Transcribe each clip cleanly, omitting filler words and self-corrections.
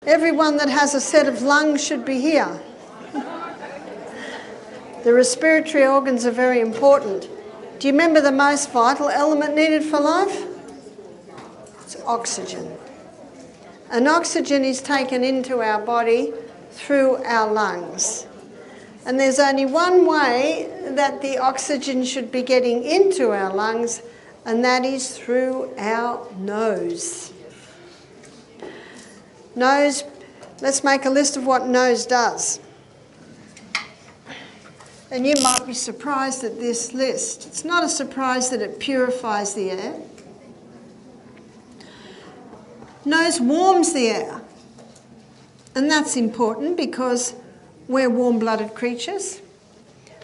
Everyone that has a set of lungs should be here. The respiratory organs are very important. Do you remember the most vital element needed for life? It's oxygen. And oxygen is taken into our body through our lungs. And there's only one way that the oxygen should be getting into our lungs, and that is through our nose. Nose, let's make a list of what nose does. And you might be surprised at this list. It's not a surprise that it purifies the air. Nose warms the air. And that's important because we're warm-blooded creatures.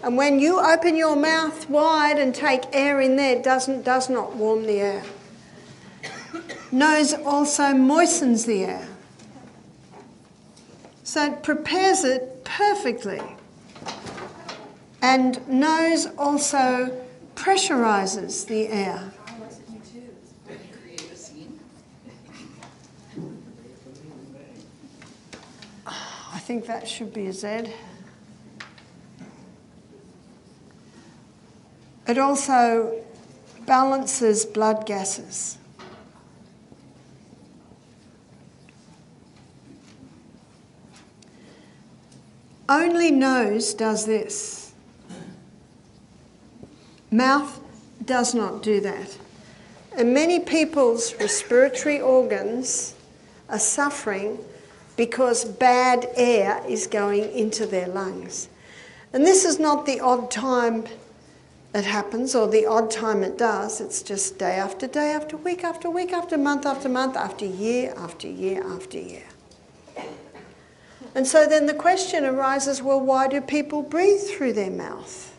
And when you open your mouth wide and take air in there, it does not warm the air. Nose also moistens the air. So it prepares it perfectly. And nose also pressurizes the air. I think that should be a Z. It also balances blood gases. Only nose does this. Mouth does not do that. And many people's respiratory organs are suffering because bad air is going into their lungs. And this is not the odd time it happens or the odd time it does. It's just day after day, after week, after week, after month, after year, after year, after year. And so then the question arises, well, why do people breathe through their mouth?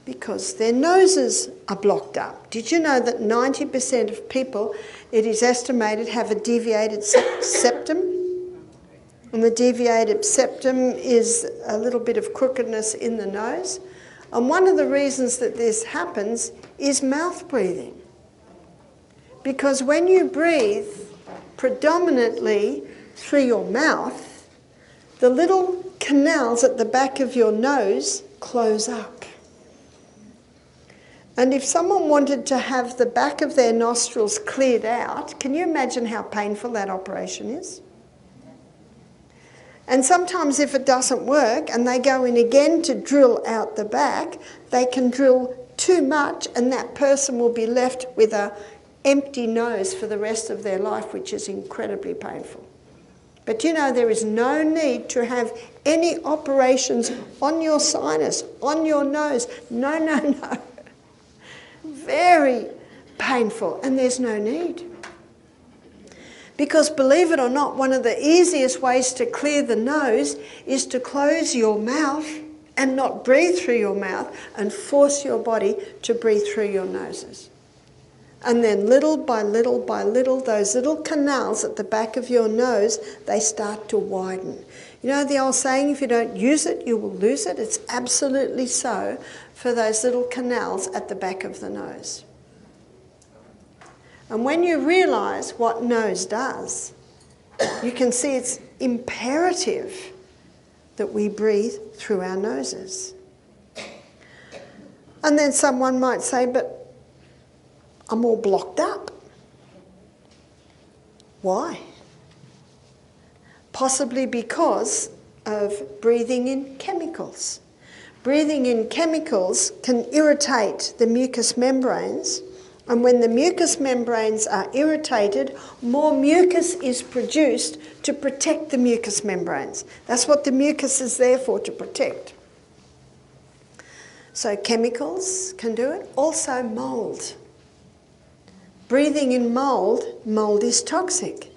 Because their noses are blocked up. Did you know that 90% of people, it is estimated, have a deviated septum? And the deviated septum is a little bit of crookedness in the nose. And one of the reasons that this happens is mouth breathing. Because when you breathe predominantly through your mouth, the little canals at the back of your nose close up. And if someone wanted to have the back of their nostrils cleared out, can you imagine how painful that operation is? And sometimes if it doesn't work and they go in again to drill out the back, they can drill too much and that person will be left with an empty nose for the rest of their life, which is incredibly painful. But you know, there is no need to have any operations on your sinus, on your nose. No, no, no. Very painful, and there's no need. Because believe it or not, one of the easiest ways to clear the nose is to close your mouth and not breathe through your mouth and force your body to breathe through your noses. And then little by little by little, those little canals at the back of your nose, they start to widen. You know the old saying, if you don't use it, you will lose it? It's absolutely so for those little canals at the back of the nose. And when you realise what nose does, you can see it's imperative that we breathe through our noses. And then someone might say, but I'm all blocked up. Why? Possibly because of breathing in chemicals. Breathing in chemicals can irritate the mucous membranes, and when the mucous membranes are irritated, more mucus is produced to protect the mucous membranes. That's what the mucus is there for, to protect. So chemicals can do it. Also mould. Breathing in mould is toxic.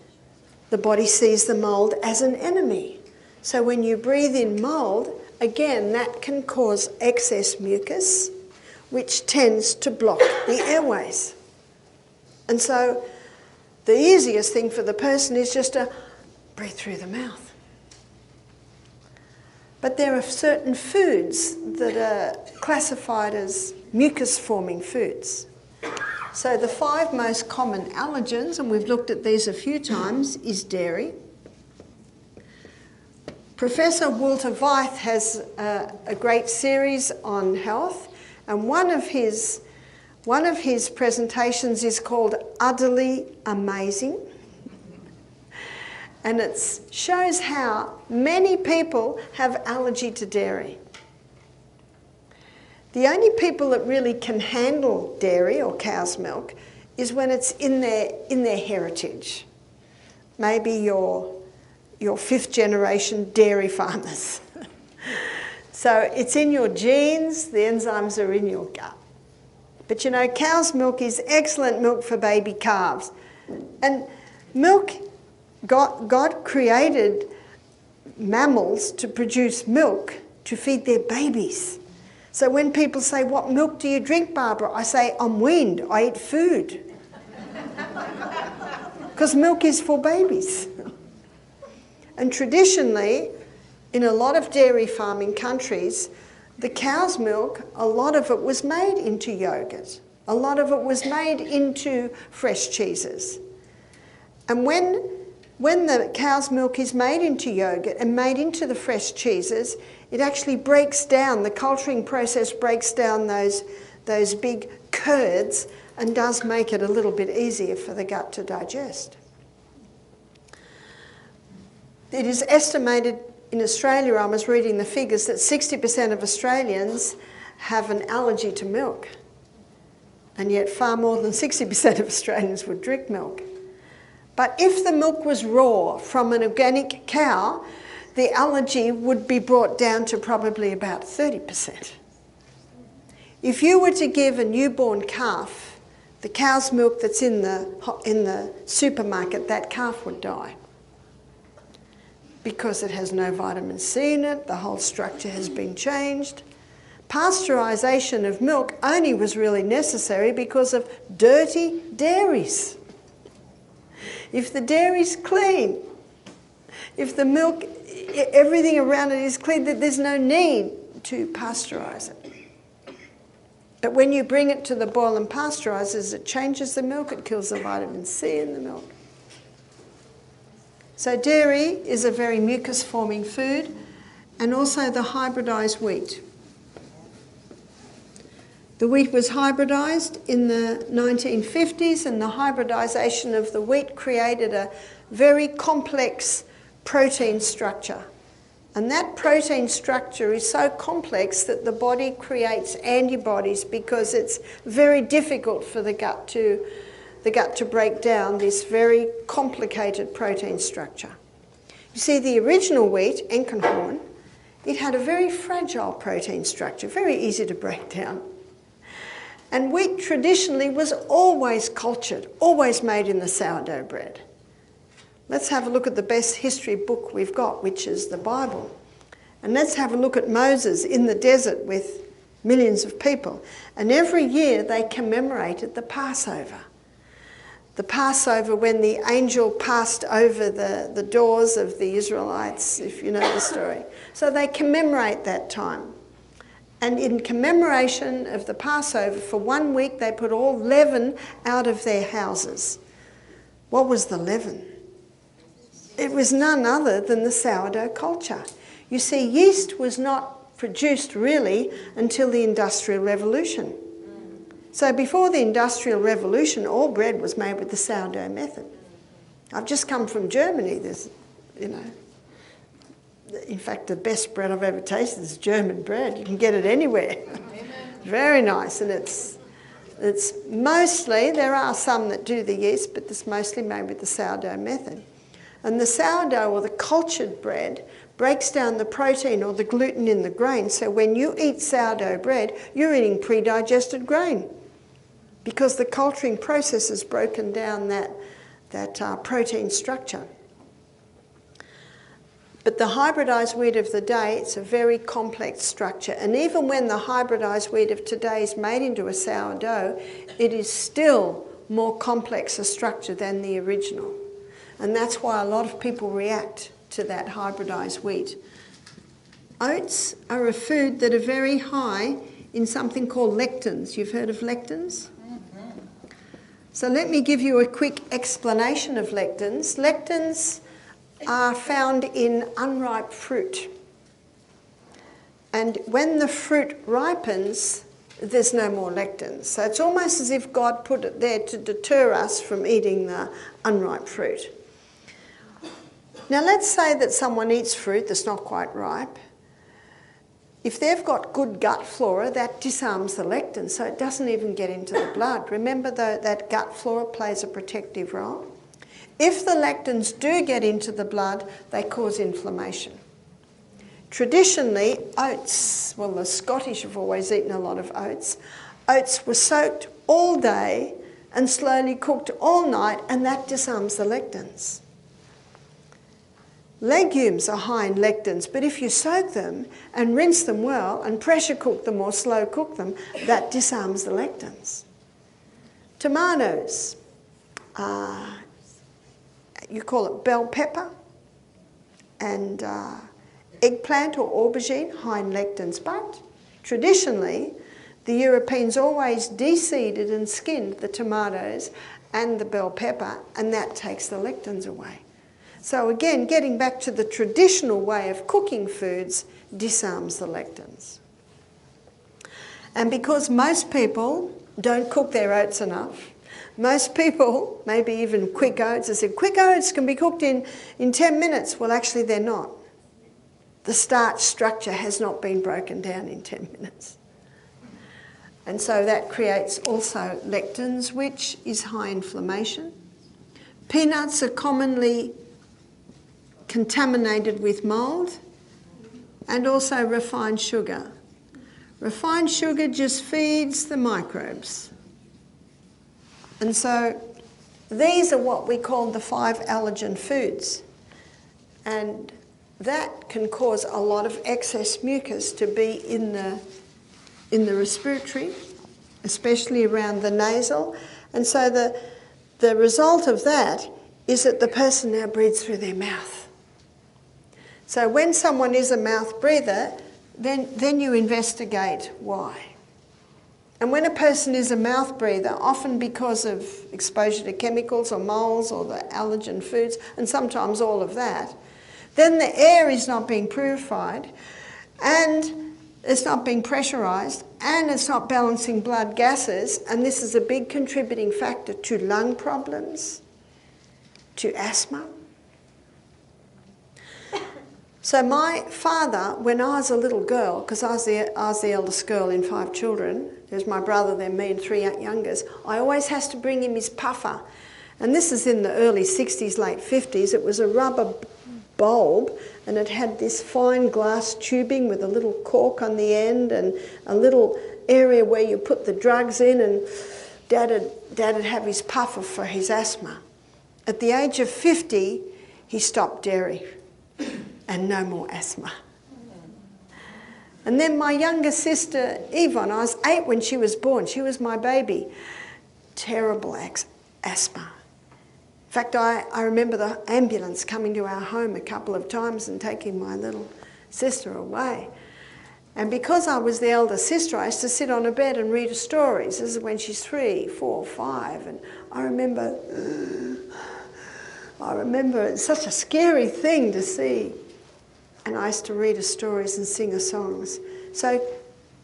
The body sees the mould as an enemy. So when you breathe in mould, again, that can cause excess mucus, which tends to block the airways. And so the easiest thing for the person is just to breathe through the mouth. But there are certain foods that are classified as mucus-forming foods. So the 5 most common allergens, and we've looked at these a few times, is dairy, Professor Walter Weiss has a great series on health, and one of his presentations is called Utterly Amazing. And it shows how many people have allergy to dairy. The only people that really can handle dairy or cow's milk is when it's in their heritage. Maybe your fifth generation dairy farmers. So it's in your genes, the enzymes are in your gut. But you know, cow's milk is excellent milk for baby calves. And milk, God created mammals to produce milk to feed their babies. So when people say, "What milk do you drink, Barbara?" I say, "I'm weaned, I eat food." Because milk is for babies. And traditionally, in a lot of dairy farming countries, the cow's milk, a lot of it was made into yogurt. A lot of it was made into fresh cheeses. And when the cow's milk is made into yogurt and made into the fresh cheeses, it actually breaks down, the culturing process breaks down those big curds and does make it a little bit easier for the gut to digest. It is estimated in Australia, I was reading the figures, that 60% of Australians have an allergy to milk. And yet far more than 60% of Australians would drink milk. But if the milk was raw from an organic cow, the allergy would be brought down to probably about 30%. If you were to give a newborn calf the cow's milk that's in the supermarket, that calf would die. Because it has no vitamin C in it, the whole structure has been changed. Pasteurisation of milk only was really necessary because of dirty dairies. If the dairy's clean, if the milk, everything around it is clean, there's no need to pasteurise it. But when you bring it to the boil and pasteurise, it changes the milk, it kills the vitamin C in the milk. So dairy is a very mucus-forming food, and also the hybridised wheat. The wheat was hybridised in the 1950s, and the hybridisation of the wheat created a very complex protein structure. And that protein structure is so complex that the body creates antibodies because it's very difficult for the gut to break down this very complicated protein structure. You see, the original wheat, Enkenhorn, it had a very fragile protein structure, very easy to break down. And wheat traditionally was always cultured, always made in the sourdough bread. Let's have a look at the best history book we've got, which is the Bible. And let's have a look at Moses in the desert with millions of people. And every year they commemorated the Passover. The Passover, when the angel passed over the doors of the Israelites, if you know the story. So they commemorate that time. And in commemoration of the Passover, for 1 week they put all leaven out of their houses. What was the leaven? It was none other than the sourdough culture. You see, yeast was not produced really until the Industrial Revolution. So before the Industrial Revolution, all bread was made with the sourdough method. I've just come from Germany. There's, in fact, the best bread I've ever tasted is German bread. You can get it anywhere. Very nice, and it's mostly, there are some that do the yeast, but it's mostly made with the sourdough method. And the sourdough, or the cultured bread, breaks down the protein or the gluten in the grain. So when you eat sourdough bread, you're eating pre-digested grain because the culturing process has broken down that protein structure. But the hybridised wheat of the day, it's a very complex structure. And even when the hybridised wheat of today is made into a sourdough, it is still more complex a structure than the original. And that's why a lot of people react to that hybridised wheat. Oats are a food that are very high in something called lectins. You've heard of lectins? Mm-hmm. So let me give you a quick explanation of lectins. Lectins are found in unripe fruit. And when the fruit ripens, there's no more lectins. So it's almost as if God put it there to deter us from eating the unripe fruit. Now let's say that someone eats fruit that's not quite ripe. If they've got good gut flora, that disarms the lectins, so it doesn't even get into the blood. Remember, though, that gut flora plays a protective role. If the lectins do get into the blood, they cause inflammation. Traditionally, oats, well, the Scottish have always eaten a lot of oats. Oats were soaked all day and slowly cooked all night, and that disarms the lectins. Legumes are high in lectins, but if you soak them and rinse them well and pressure cook them or slow cook them, that disarms the lectins. Tomatoes, you call it bell pepper, and eggplant or aubergine, high in lectins, but traditionally the Europeans always de-seeded and skinned the tomatoes and the bell pepper, and that takes the lectins away. So again, getting back to the traditional way of cooking foods disarms the lectins. And because most people don't cook their oats enough, most people, maybe even quick oats, I said, quick oats can be cooked in 10 minutes. Well, actually they're not. The starch structure has not been broken down in 10 minutes. And so that creates also lectins, which is high inflammation. Peanuts are commonly contaminated with mould, and also refined sugar. Refined sugar just feeds the microbes. And so these are what we call the 5 allergen foods. And that can cause a lot of excess mucus to be in the respiratory, especially around the nasal. And so the result of that is that the person now breathes through their mouth. So when someone is a mouth breather, then you investigate why. And when a person is a mouth breather, often because of exposure to chemicals or moles or the allergen foods, and sometimes all of that, then the air is not being purified, and it's not being pressurised, and it's not balancing blood gases, and this is a big contributing factor to lung problems, to asthma. So my father, when I was a little girl, because I was the eldest girl in 5 children, there's my brother, then me and 3 youngest, I always has to bring him his puffer. And this is in the early 60s, late 50s. It was a rubber bulb, and it had this fine glass tubing with a little cork on the end and a little area where you put the drugs in, and Dad'd have his puffer for his asthma. At the age of 50, he stopped dairy. And no more asthma. And then my younger sister, Yvonne, I was 8 when she was born. She was my baby. Terrible asthma. In fact, I remember the ambulance coming to our home a couple of times and taking my little sister away. And because I was the elder sister, I used to sit on a bed and read her stories. This is when she's 3, 4, 5. And I remember it's such a scary thing to see. And I used to read her stories and sing her songs. So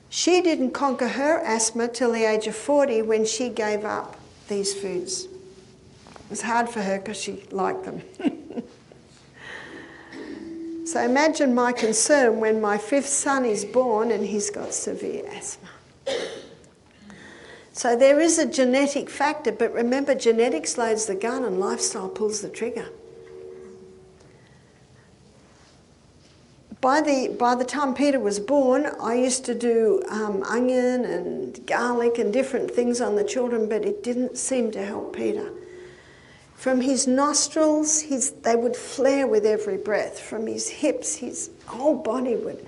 she didn't conquer her asthma till the age of 40 when she gave up these foods. It was hard for her because she liked them. So imagine my concern when my 5th son is born and he's got severe asthma. So there is a genetic factor, but remember, genetics loads the gun and lifestyle pulls the trigger. By the time Peter was born, I used to do onion and garlic and different things on the children, but it didn't seem to help Peter. From his nostrils, they would flare with every breath. From his hips, his whole body would,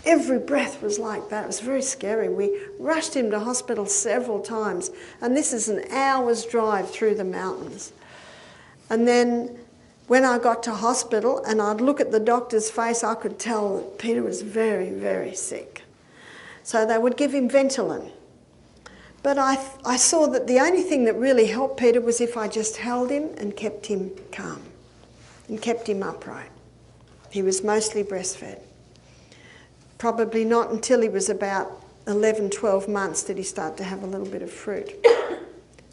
every breath was like that. It was very scary. We rushed him to hospital several times, and this is an hour's drive through the mountains. And then when I got to hospital and I'd look at the doctor's face, I could tell that Peter was very, very sick. So they would give him Ventolin. But I saw that the only thing that really helped Peter was if I just held him and kept him calm. and kept him upright. He was mostly breastfed. Probably not until he was about 11, 12 months did he start to have a little bit of fruit.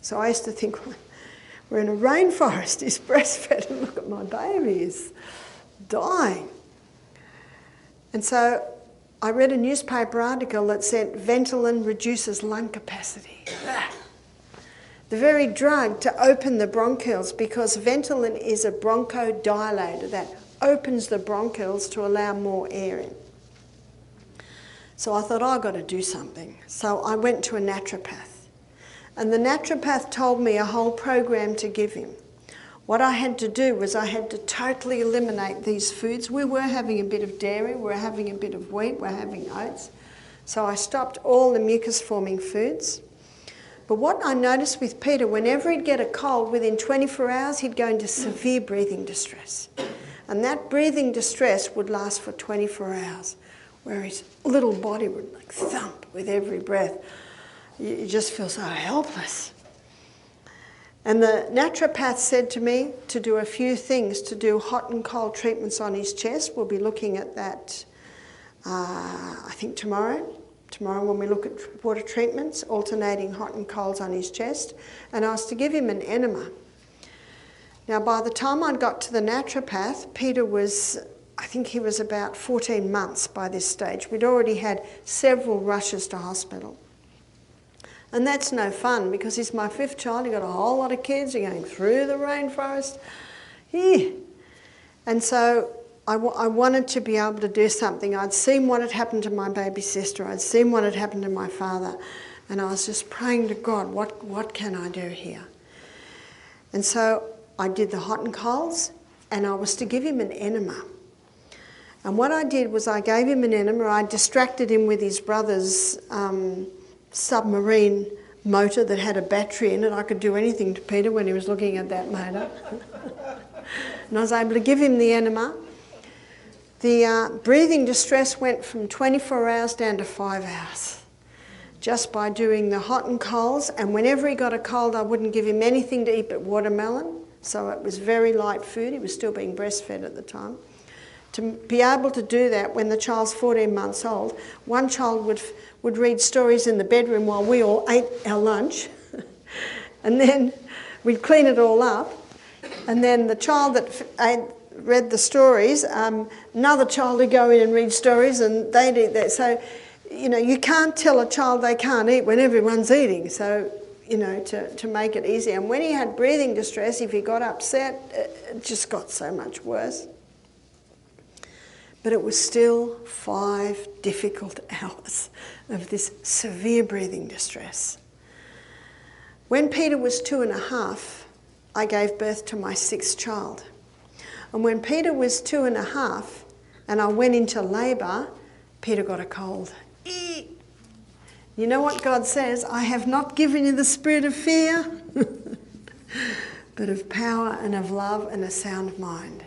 So I used to think, well, we're in a rainforest, he's breastfed, and look at my baby, he's dying. And so I read a newspaper article that said Ventolin reduces lung capacity. The very drug to open the bronchioles, because Ventolin is a bronchodilator that opens the bronchioles to allow more air in. So I thought, I've got to do something. So I went to a naturopath. And the naturopath told me a whole program to give him. What I had to do was I had to totally eliminate these foods. We were having a bit of dairy, we were having a bit of wheat, we were having oats. So I stopped all the mucus-forming foods. But what I noticed with Peter, whenever he'd get a cold, within 24 hours he'd go into severe breathing distress. And that breathing distress would last for 24 hours, where his little body would like thump with every breath. You just feel so helpless. And the naturopath said to me to do a few things, to do hot and cold treatments on his chest. We'll be looking at that, I think tomorrow when we look at water treatments, alternating hot and colds on his chest. And I was to give him an enema. Now, by the time I got to the naturopath, Peter was, I think he was about 14 months by this stage. We'd already had several rushes to hospital. And that's no fun, because he's my 5th child. You've got a whole lot of kids. You're going through the rainforest. Yeah. And so I wanted to be able to do something. I'd seen what had happened to my baby sister. I'd seen what had happened to my father. And I was just praying to God, what can I do here? And so I did the hot and colds, and I was to give him an enema. And what I did was I gave him an enema. I distracted him with his brother's submarine motor that had a battery in it. I could do anything to Peter when he was looking at that motor. And I was able to give him the enema. The breathing distress went from 24 hours down to 5 hours, just by doing the hot and colds. And whenever he got a cold, I wouldn't give him anything to eat but watermelon. So it was very light food. He was still being breastfed at the time. To be able to do that when the child's 14 months old, one child would read stories in the bedroom while we all ate our lunch. And then we'd clean it all up. And then the child that read the stories, another child would go in and read stories, and they'd eat that. So, you know, you can't tell a child they can't eat when everyone's eating. So, you know, to make it easy. And when he had breathing distress, if he got upset, it just got so much worse. But it was still 5 difficult hours of this severe breathing distress. When Peter was 2.5, I gave birth to my 6th child. And when Peter was 2.5 and I went into labour, Peter got a cold. You know what God says? I have not given you the spirit of fear, but of power and of love and a sound mind.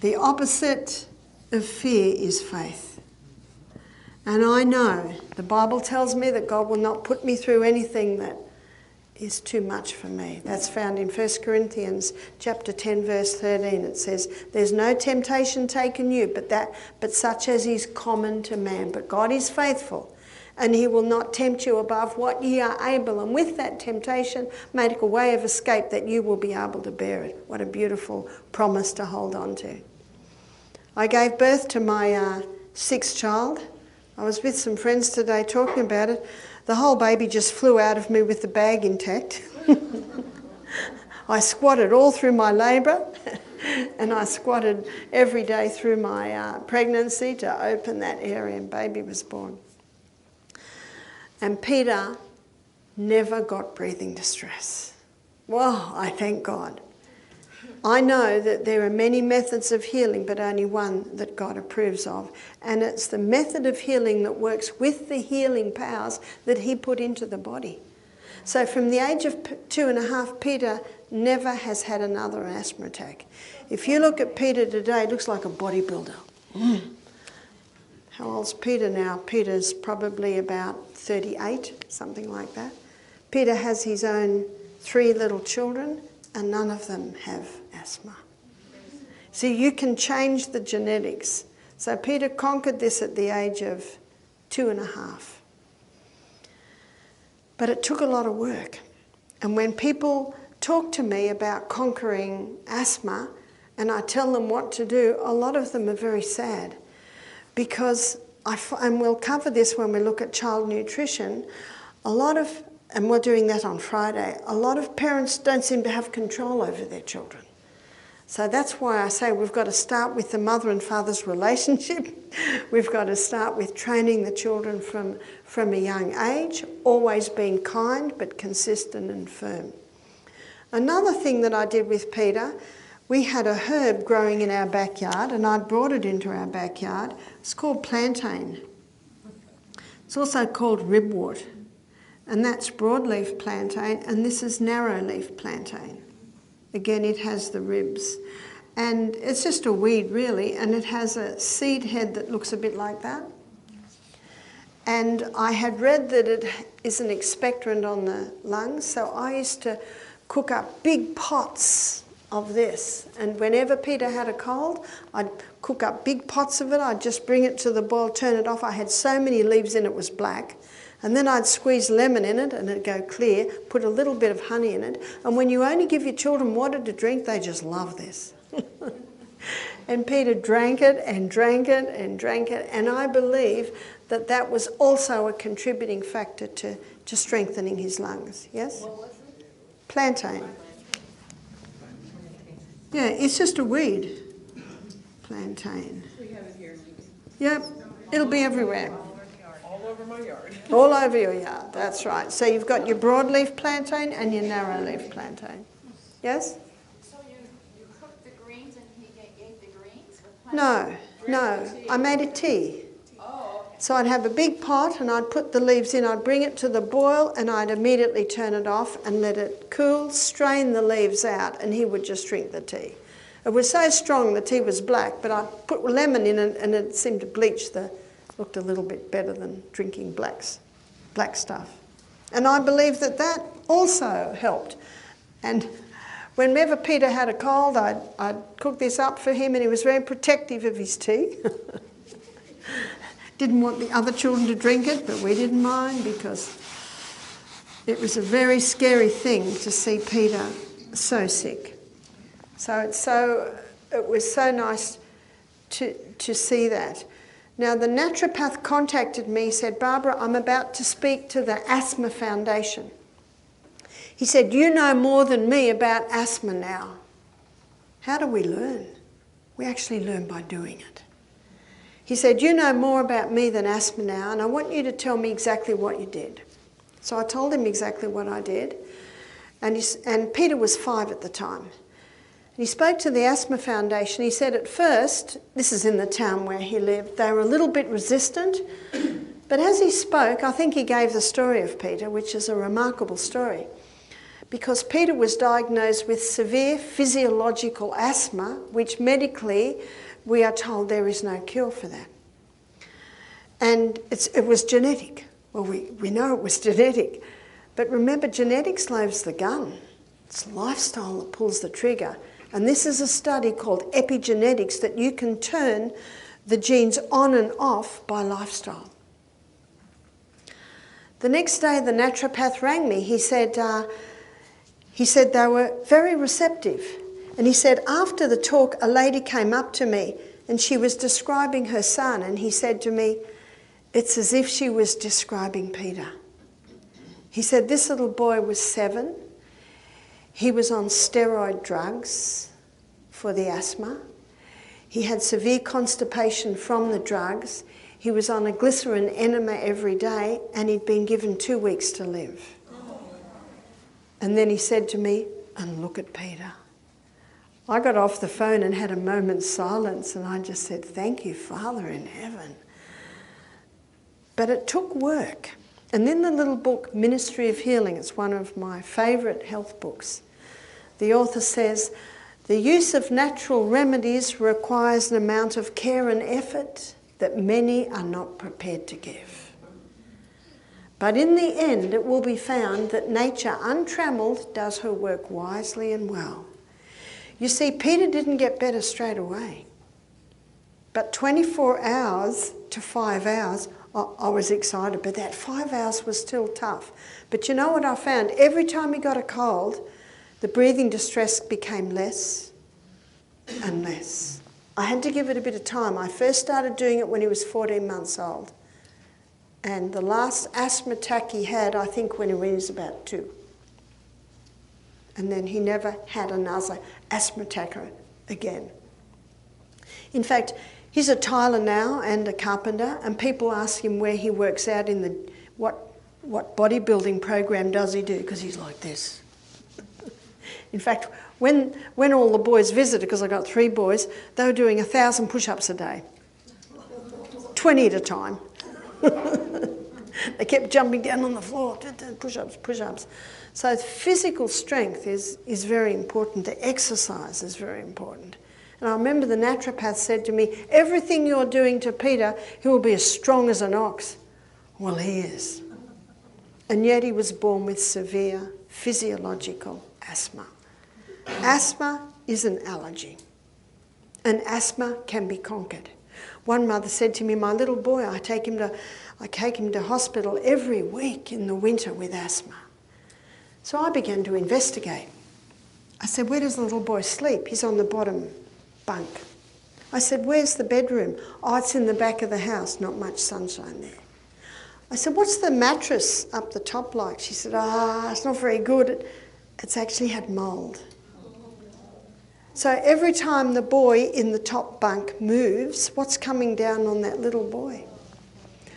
The opposite of fear is faith. And I know, the Bible tells me that God will not put me through anything that is too much for me. That's found in 1 Corinthians chapter 10, verse 13. It says, there's no temptation taken you, but such as is common to man. But God is faithful, and he will not tempt you above what ye are able. And with that temptation, make a way of escape that you will be able to bear it. What a beautiful promise to hold on to. I gave birth to my 6th child. I was with some friends today talking about it. The whole baby just flew out of me with the bag intact. I squatted all through my labour, and I squatted every day through my pregnancy to open that area, and baby was born. And Peter never got breathing distress. Well, I thank God. I know that there are many methods of healing, but only one that God approves of. And it's the method of healing that works with the healing powers that he put into the body. So from the age of 2.5, Peter never has had another asthma attack. If you look at Peter today, it looks like a bodybuilder. How old's Peter now? Peter's probably about 38, something like that. Peter has his own 3 little children, and none of them have asthma. See, you can change the genetics. So Peter conquered this at the age of 2.5. But it took a lot of work. And when people talk to me about conquering asthma and I tell them what to do, a lot of them are very sad because, and we'll cover this when we look at child nutrition, and we're doing that on Friday, a lot of parents don't seem to have control over their children. So that's why I say we've got to start with the mother and father's relationship. We've got to start with training the children from a young age, always being kind but consistent and firm. Another thing that I did with Peter, we had a herb growing in our backyard and I'd brought it into our backyard. It's called plantain. It's also called ribwort. And that's broadleaf plantain, and this is narrowleaf plantain. Again, it has the ribs. And it's just a weed, really, and it has a seed head that looks a bit like that. And I had read that it is an expectorant on the lungs, so I used to cook up big pots of this. And whenever Peter had a cold, I'd cook up big pots of it. I'd just bring it to the boil, turn it off. I had so many leaves in it, it was black. And then I'd squeeze lemon in it and it'd go clear, put a little bit of honey in it. And when you only give your children water to drink, they just love this. And Peter drank it and drank it and drank it. And I believe that that was also a contributing factor to strengthening his lungs. Yes? What was it? Plantain. Yeah, it's just a weed. Plantain. We have it here. Yep, it'll be everywhere. All over my yard. All over your yard, that's right. So you've got your broadleaf plantain and your narrowleaf plantain. Yes? So you cooked the greens and he ate the greens? No, I made a tea. Oh, okay. So I'd have a big pot and I'd put the leaves in, I'd bring it to the boil and I'd immediately turn it off and let it cool, strain the leaves out, and he would just drink the tea. It was so strong the tea was black, but I put lemon in it and it seemed to bleach looked a little bit better than drinking black stuff. And I believe that that also helped. And whenever Peter had a cold, I'd cook this up for him, and he was very protective of his tea. Didn't want the other children to drink it, but we didn't mind because it was a very scary thing to see Peter so sick. So it was so nice to see that. Now, the naturopath contacted me, said, Barbara, I'm about to speak to the Asthma Foundation. He said, you know more than me about asthma now. How do we learn? We actually learn by doing it. He said, you know more about me than asthma now, and I want you to tell me exactly what you did. So I told him exactly what I did, and Peter was 5 at the time. He spoke to the Asthma Foundation. He said at first, this is in the town where he lived, they were a little bit resistant. But as he spoke, I think he gave the story of Peter, which is a remarkable story. Because Peter was diagnosed with severe physiological asthma, which medically we are told there is no cure for that. And it was genetic. Well, we know it was genetic. But remember, genetics loads the gun. It's lifestyle that pulls the trigger. And this is a study called epigenetics, that you can turn the genes on and off by lifestyle. The next day, the naturopath rang me. He said they were very receptive. And he said, after the talk, a lady came up to me and she was describing her son. And he said to me, it's as if she was describing Peter. He said, this little boy was 7. He was on steroid drugs for the asthma. He had severe constipation from the drugs. He was on a glycerin enema every day, and he'd been given 2 weeks to live. And then he said to me, and look at Peter. I got off the phone and had a moment's silence, and I just said, thank you, Father in heaven. But it took work. And in the little book, Ministry of Healing, it's one of my favourite health books, the author says, the use of natural remedies requires an amount of care and effort that many are not prepared to give. But in the end, it will be found that nature, untrammelled, does her work wisely and well. You see, Peter didn't get better straight away. But 24 hours to 5 hours, I was excited, but that 5 hours was still tough. But you know what I found? Every time he got a cold, the breathing distress became less and less. I had to give it a bit of time. I first started doing it when he was 14 months old. And the last asthma attack he had, I think, when he was about 2. And then he never had another asthma attack again. In fact, he's a tiler now and a carpenter, and people ask him where he works out in the what bodybuilding program does he do, because he's like this. In fact, when all the boys visited, because I got 3 boys, they were doing 1,000 push-ups a day, 20 at a time. They kept jumping down on the floor, push-ups, push-ups. So physical strength is very important. The exercise is very important. And I remember the naturopath said to me, everything you're doing to Peter, he will be as strong as an ox. Well, he is. And yet he was born with severe physiological asthma. Asthma is an allergy, and asthma can be conquered. One mother said to me, my little boy, I take him to hospital every week in the winter with asthma. So I began to investigate. I said, where does the little boy sleep? He's on the bottom bunk. I said, where's the bedroom? Oh, it's in the back of the house, not much sunshine there. I said, what's the mattress up the top like? She said, it's not very good. It's actually had mould. So every time the boy in the top bunk moves, what's coming down on that little boy?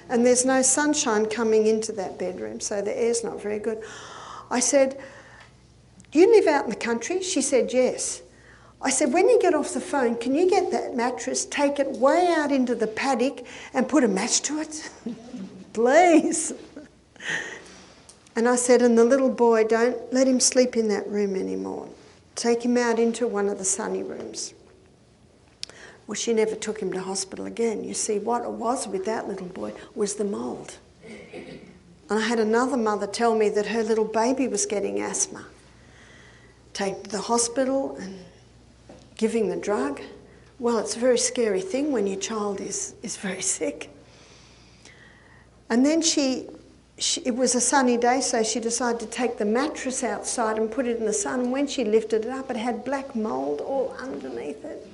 And there's no sunshine coming into that bedroom, so the air's not very good. I said, do you live out in the country? She said, yes. I said, when you get off the phone, can you get that mattress, take it way out into the paddock and put a match to it? Please. And I said, and the little boy, don't let him sleep in that room anymore. Take him out into one of the sunny rooms. Well, she never took him to hospital again. You see, what it was with that little boy was the mould. And I had another mother tell me that her little baby was getting asthma. Take to the hospital and giving the drug. Well, it's a very scary thing when your child is very sick. And then it was a sunny day, so she decided to take the mattress outside and put it in the sun. And when she lifted it up, it had black mould all underneath it.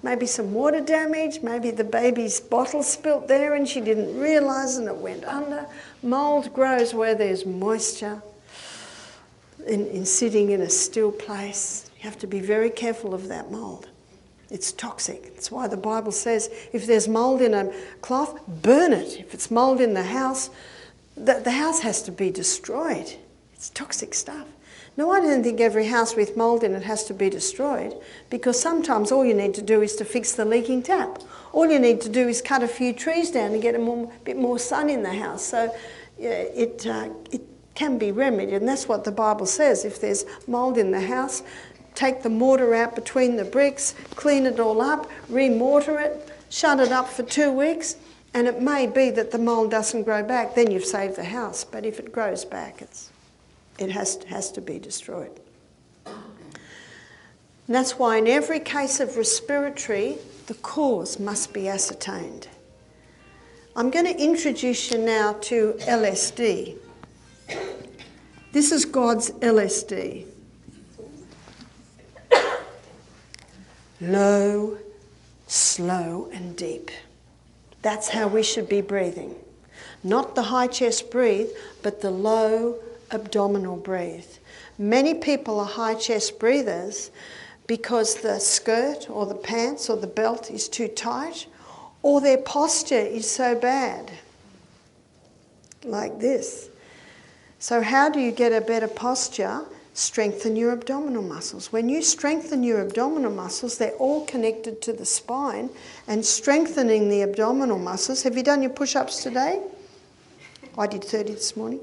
Maybe some water damage, maybe the baby's bottle spilt there and she didn't realise and it went under. Mould grows where there's moisture, in sitting in a still place. You have to be very careful of that mould. It's toxic. That's why the Bible says if there's mould in a cloth, burn it. If it's mould in the house has to be destroyed. It's toxic stuff. No, I don't think every house with mould in it has to be destroyed, because sometimes all you need to do is to fix the leaking tap. All you need to do is cut a few trees down and get a bit more sun in the house. So it can be remedied, and that's what the Bible says. If there's mould in the house, take the mortar out between the bricks, clean it all up, re-mortar it, shut it up for 2 weeks, and it may be that the mould doesn't grow back. Then you've saved the house. But if it grows back, it has to be destroyed. And that's why in every case of respiratory, the cause must be ascertained. I'm going to introduce you now to LSD. This is God's LSD. Low, slow and deep. That's how we should be breathing. Not the high chest breathe, but the low abdominal breathe. Many people are high chest breathers because the skirt or the pants or the belt is too tight, or their posture is so bad, like this. So how do you get a better posture? Strengthen your abdominal muscles. When you strengthen your abdominal muscles, they're all connected to the spine, and strengthening the abdominal muscles. Have you done your push-ups today? I did 30 this morning.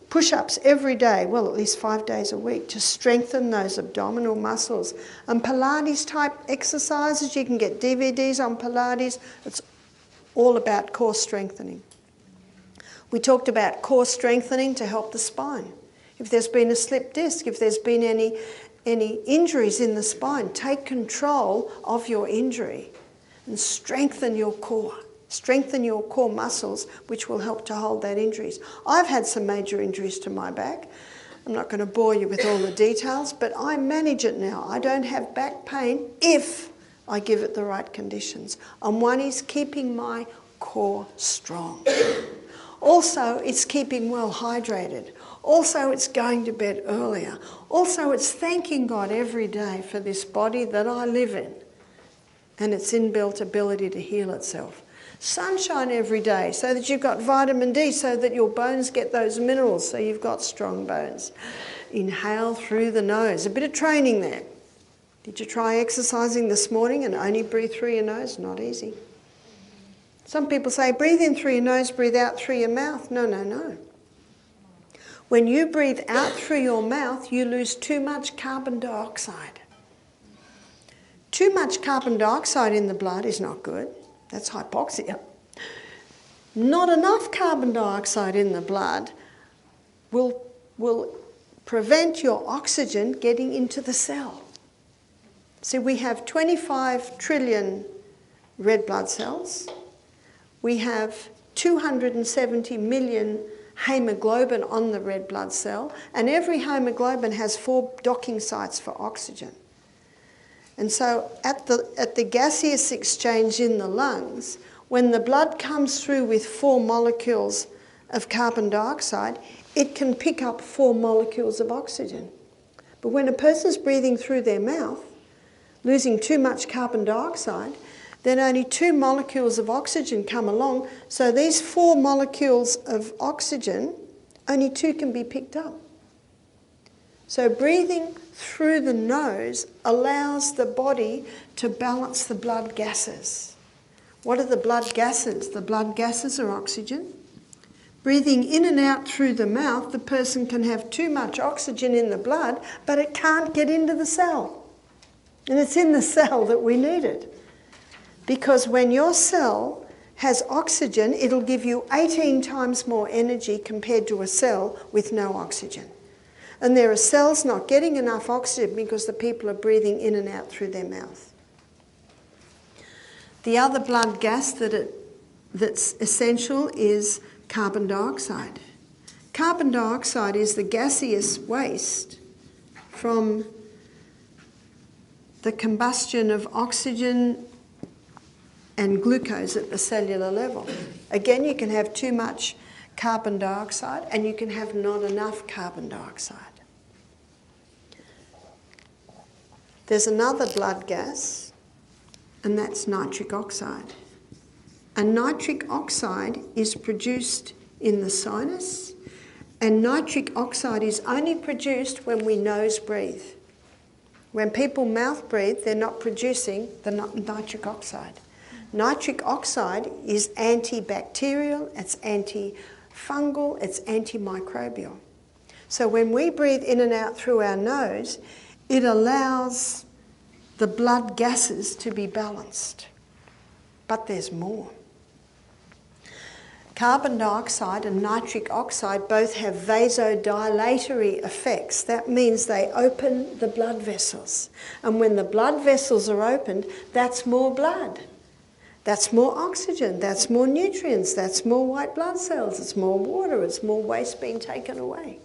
Push-ups every day, well, at least 5 days a week, to strengthen those abdominal muscles. And Pilates type exercises, you can get DVDs on Pilates. It's all about core strengthening. We talked about core strengthening to help the spine. If there's been a slipped disc, if there's been any any injuries in the spine. Take control of your injury and strengthen your core. Strengthen your core muscles, which will help to hold that injuries. I've had some major injuries to my back. I'm not going to bore you with all the details, but I manage it now. I don't have back pain if I give it the right conditions. And one is keeping my core strong. Also, it's keeping well hydrated. Also, it's going to bed earlier. Also, it's thanking God every day for this body that I live in and its inbuilt ability to heal itself. Sunshine every day so that you've got vitamin D, so that your bones get those minerals, so you've got strong bones. Inhale through the nose. A bit of training there. Did you try exercising this morning and only breathe through your nose? Not easy. Some people say, breathe in through your nose, breathe out through your mouth. No, no, no. When you breathe out through your mouth, you lose too much carbon dioxide. Too much carbon dioxide in the blood is not good. That's hypoxia. Not enough carbon dioxide in the blood will prevent your oxygen getting into the cell. So we have 25 trillion red blood cells. We have 270 million hemoglobin on the red blood cell, and every hemoglobin has 4 docking sites for oxygen. And so at the gaseous exchange in the lungs, when the blood comes through with 4 molecules of carbon dioxide, it can pick up 4 molecules of oxygen. But when a person's breathing through their mouth, losing too much carbon dioxide, then only 2 molecules of oxygen come along. So these 4 molecules of oxygen, only 2 can be picked up. So breathing through the nose allows the body to balance the blood gases. What are the blood gases? The blood gases are oxygen. Breathing in and out through the mouth, the person can have too much oxygen in the blood, but it can't get into the cell. And it's in the cell that we need it. Because when your cell has oxygen, it'll give you 18 times more energy compared to a cell with no oxygen. And there are cells not getting enough oxygen because the people are breathing in and out through their mouth. The other blood gas that's essential is carbon dioxide. Carbon dioxide is the gaseous waste from the combustion of oxygen and glucose at the cellular level. Again, you can have too much carbon dioxide and you can have not enough carbon dioxide. There's another blood gas, and that's nitric oxide. And nitric oxide is produced in the sinus, and nitric oxide is only produced when we nose breathe. When people mouth breathe, they're not producing the nitric oxide. Nitric oxide is antibacterial, it's antifungal, it's antimicrobial. So when we breathe in and out through our nose, it allows the blood gases to be balanced. But there's more. Carbon dioxide and nitric oxide both have vasodilatory effects. That means they open the blood vessels. And when the blood vessels are opened, that's more blood. That's more oxygen, that's more nutrients, that's more white blood cells, it's more water, it's more waste being taken away.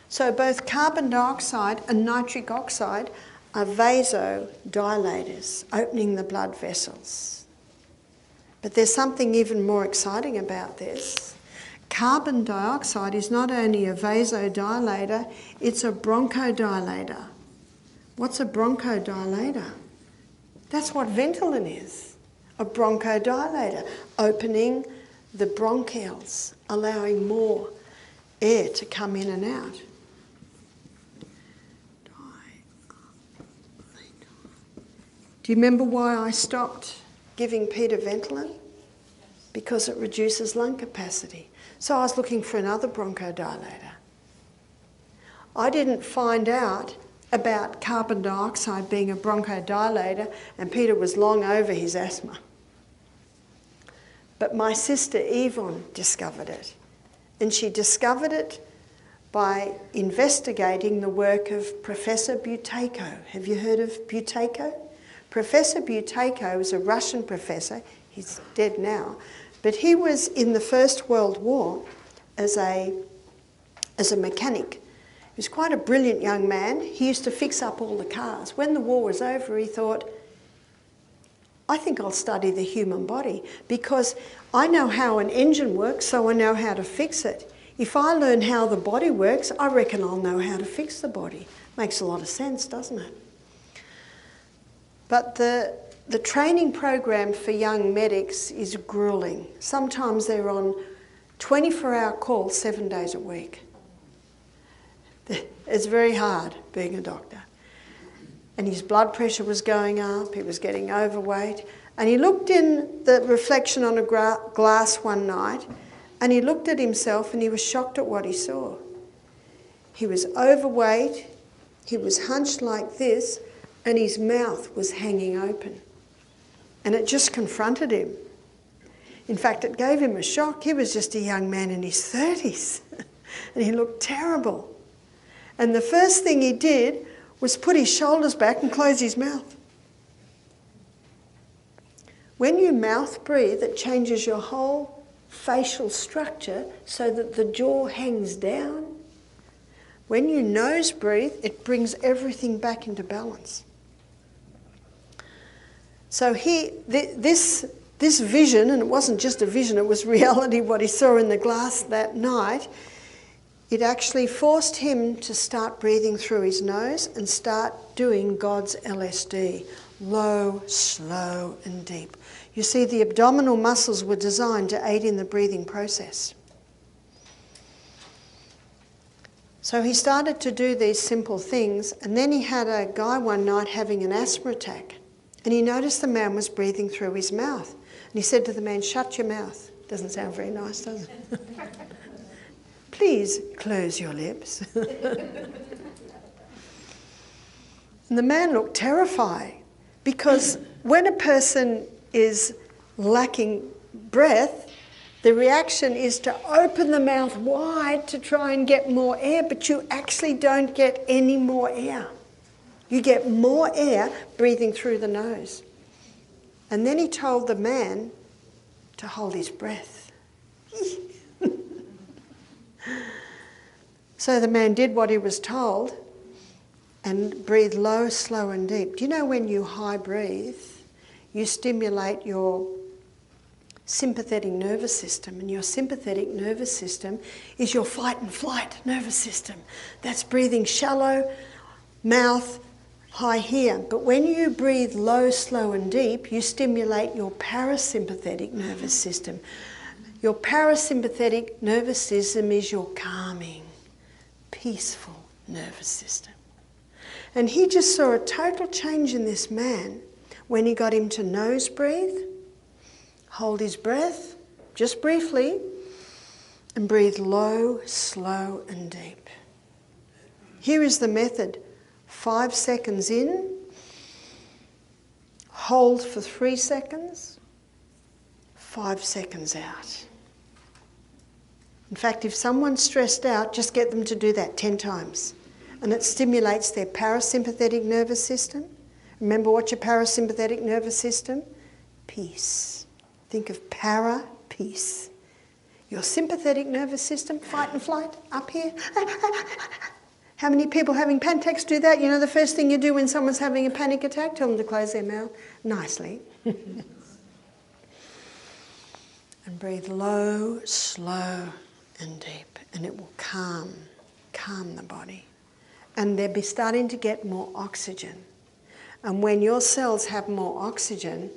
So both carbon dioxide and nitric oxide are vasodilators, opening the blood vessels. But there's something even more exciting about this. Carbon dioxide is not only a vasodilator, it's a bronchodilator. What's a bronchodilator? That's what Ventolin is. A bronchodilator, opening the bronchioles, allowing more air to come in and out. Do you remember why I stopped giving Peter Ventolin? Because it reduces lung capacity. So I was looking for another bronchodilator. I didn't find out about carbon dioxide being a bronchodilator, and Peter was long over his asthma. But my sister Yvonne discovered it. And she discovered it by investigating the work of Professor Buteyko. Have you heard of Buteyko? Professor Buteyko was a Russian professor. He's dead now. But he was in the First World War as a mechanic. He was quite a brilliant young man. He used to fix up all the cars. When the war was over, he thought, I think I'll study the human body because I know how an engine works, so I know how to fix it. If I learn how the body works, I reckon I'll know how to fix the body. Makes a lot of sense, doesn't it? But the training program for young medics is grueling. Sometimes they're on 24-hour calls 7 days a week. It's very hard being a doctor. And his blood pressure was going up, he was getting overweight. And he looked in the reflection on a glass one night, and he looked at himself and he was shocked at what he saw. He was overweight, he was hunched like this, and his mouth was hanging open. And it just confronted him. In fact, it gave him a shock. He was just a young man in his 30s, and he looked terrible. And the first thing he did was put his shoulders back and close his mouth. When you mouth breathe, it changes your whole facial structure so that the jaw hangs down. When you nose breathe, it brings everything back into balance. So this vision, and it wasn't just a vision, it was reality what he saw in the glass that night, it actually forced him to start breathing through his nose and start doing God's LSD, low, slow and deep. You see, the abdominal muscles were designed to aid in the breathing process. So he started to do these simple things, and then he had a guy one night having an asthma attack, and he noticed the man was breathing through his mouth. And he said to the man, "Shut your mouth." Doesn't sound very nice, does it? "Please close your lips." And the man looked terrified, because when a person is lacking breath, the reaction is to open the mouth wide to try and get more air, but you actually don't get any more air. You get more air breathing through the nose. And then he told the man to hold his breath. So the man did what he was told and breathed low, slow and deep. Do you know when you high breathe, you stimulate your sympathetic nervous system, and your sympathetic nervous system is your fight and flight nervous system. That's breathing shallow, mouth, high here. But when you breathe low, slow and deep, you stimulate your parasympathetic nervous system. Your parasympathetic nervous system is your calming, peaceful nervous system. And he just saw a total change in this man when he got him to nose breathe, hold his breath, just briefly, and breathe low, slow and deep. Here is the method. 5 seconds in, hold for 3 seconds, 5 seconds out. In fact, if someone's stressed out, just get them to do that 10 times. And it stimulates their parasympathetic nervous system. Remember, what's your parasympathetic nervous system? Peace. Think of para, peace. Your sympathetic nervous system, fight and flight, up here. How many people having panic attacks do that? You know, the first thing you do when someone's having a panic attack, tell them to close their mouth nicely. And breathe low, slow and deep, and it will calm the body. And they'll be starting to get more oxygen. And when your cells have more oxygen,